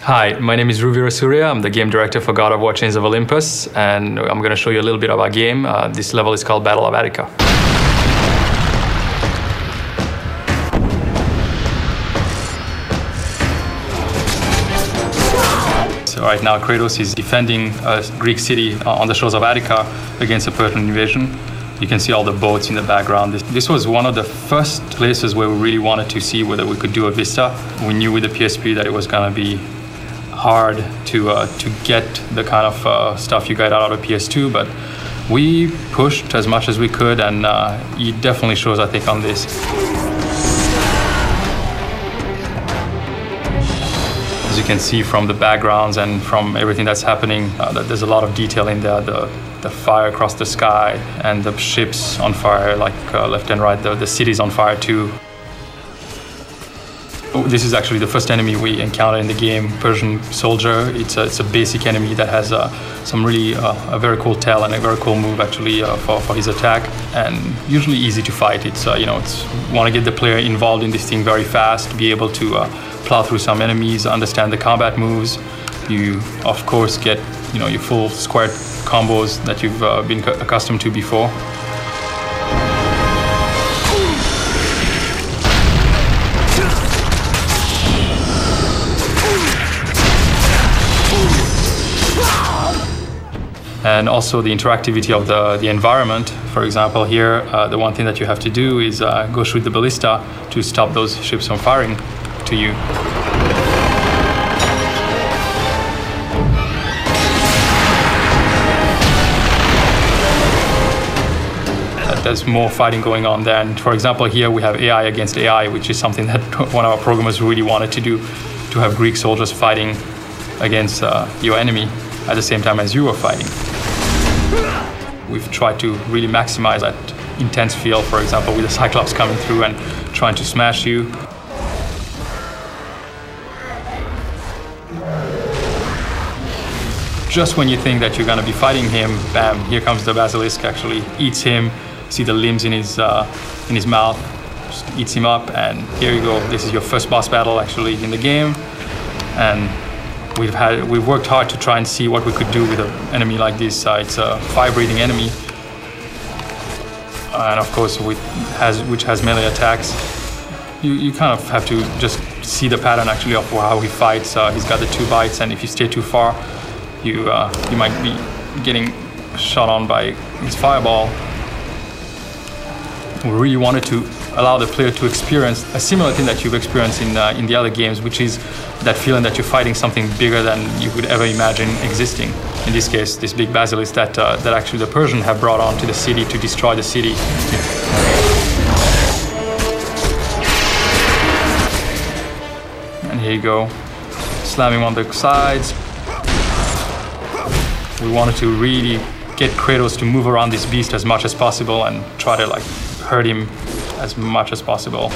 Hi, my name is Ruvi Rasuria. I'm the game director for God of War Chains of Olympus, and I'm going to show you a little bit of our game. This level is called Battle of Attica. So right now Kratos is defending a Greek city on the shores of Attica against a Persian invasion. You can see all the boats in the background. This was one of the first places where we really wanted to see whether we could do a vista. We knew with the PSP that it was going to be hard to get the kind of stuff you get out of a PS2, but we pushed as much as we could, and it definitely shows, I think, on this. As you can see from the backgrounds and from everything that's happening, that there's a lot of detail in there. The fire across the sky and the ships on fire, like left and right. The city's on fire too. This is actually the first enemy we encounter in the game, Persian soldier. It's a basic enemy that has some really a very cool tail and a very cool move actually for his attack, and usually easy to fight. It's want to get the player involved in this thing very fast, be able to plow through some enemies, understand the combat moves. You of course get your full square combos that you've been accustomed to before. And also the interactivity of the environment. For example, here, the one thing that you have to do is go shoot the ballista to stop those ships from firing to you. There's more fighting going on there. And for example, here we have AI against AI, which is something that one of our programmers really wanted to do, to have Greek soldiers fighting against your enemy at the same time as you are fighting. We've tried to really maximize that intense feel, for example, with the Cyclops coming through and trying to smash you. Just when you think that you're going to be fighting him, bam, here comes the Basilisk, actually eats him. See the limbs in his mouth, just eats him up, and here you go. This is your first boss battle actually in the game, and we've worked hard to try and see what we could do with an enemy like this. It's a fire-breathing enemy, and of course which has melee attacks. You kind of have to just see the pattern actually of how he fights. He's got the 2 bites, and if you stay too far, you might be getting shot on by his fireball. We really wanted to allow the player to experience a similar thing that you've experienced in the other games, which is that feeling that you're fighting something bigger than you could ever imagine existing. In this case, this big basilisk that actually the Persians have brought onto the city to destroy the city. And here you go, slam him on the sides. We wanted to really get Kratos to move around this beast as much as possible and try to hurt him as much as possible.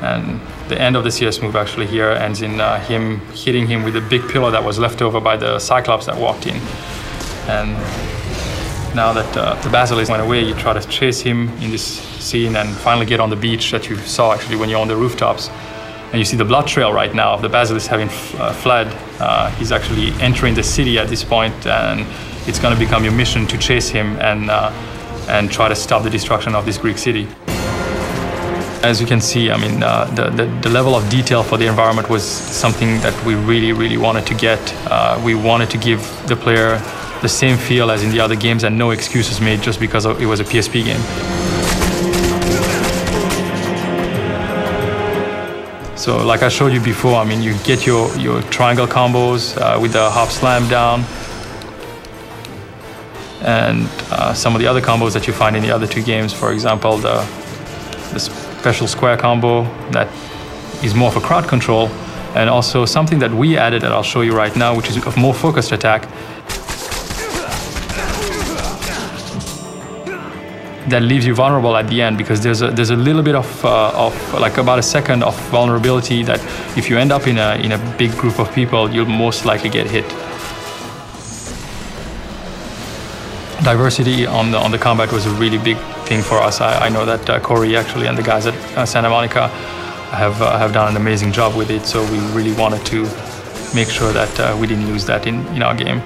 And the end of the CS move actually here ends in him hitting him with a big pillar that was left over by the Cyclops that walked in. And now that the Basilisk went away, you try to chase him in this scene and finally get on the beach that you saw actually when you're on the rooftops. And you see the blood trail right now of the Basilisk having fled. He's actually entering the city at this point, and it's going to become your mission to chase him and try to stop the destruction of this Greek city. As you can see, I mean, the level of detail for the environment was something that we really, really wanted to get. We wanted to give the player the same feel as in the other games, and no excuses made just because it was a PSP game. So like I showed you before, I mean, you get your triangle combos with the hop slam down, and some of the other combos that you find in the other 2 games. For example, the special square combo that is more for crowd control, and also something that we added that I'll show you right now, which is a more focused attack that leaves you vulnerable at the end, because there's a little bit of like about a second of vulnerability that if you end up in a big group of people, you'll most likely get hit. Diversity on the combat was a really big thing for us. I know that Corey actually and the guys at Santa Monica have done an amazing job with it. So we really wanted to make sure that we didn't lose that in our game.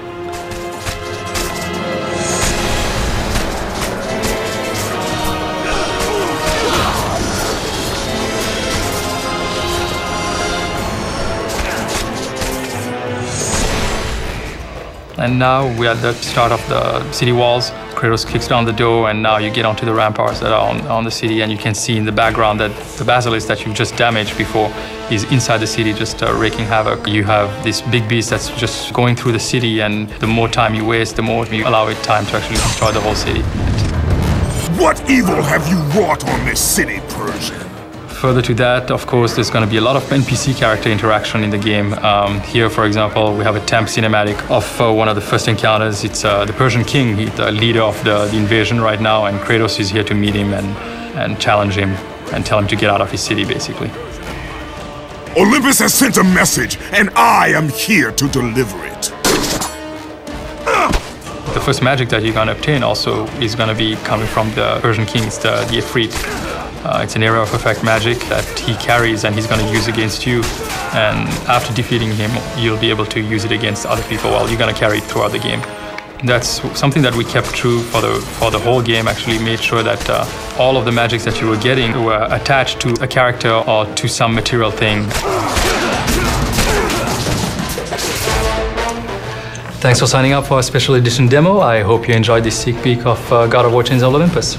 And now we're at the start of the city walls. Kratos kicks down the door, and now you get onto the ramparts that are on the city, and you can see in the background that the basilisk that you've just damaged before is inside the city, just wreaking havoc. You have this big beast that's just going through the city, and the more time you waste, the more you allow it time to actually destroy the whole city. What evil have you wrought on this city, Persian? Further to that, of course, there's going to be a lot of NPC character interaction in the game. Here, for example, we have a temp cinematic of one of the first encounters. It's the Persian king, he's the leader of the invasion right now, and Kratos is here to meet him and challenge him and tell him to get out of his city, basically. Olympus has sent a message, and I am here to deliver it. The first magic that you're going to obtain also is going to be coming from the Persian king, it's the Ifrit. It's an area of effect magic that he carries and he's going to use against you. And after defeating him, you'll be able to use it against other people while you're going to carry it throughout the game. That's something that we kept true for the whole game, actually made sure that all of the magics that you were getting were attached to a character or to some material thing. Thanks for signing up for our special edition demo. I hope you enjoyed this sneak peek of God of War Chains of Olympus.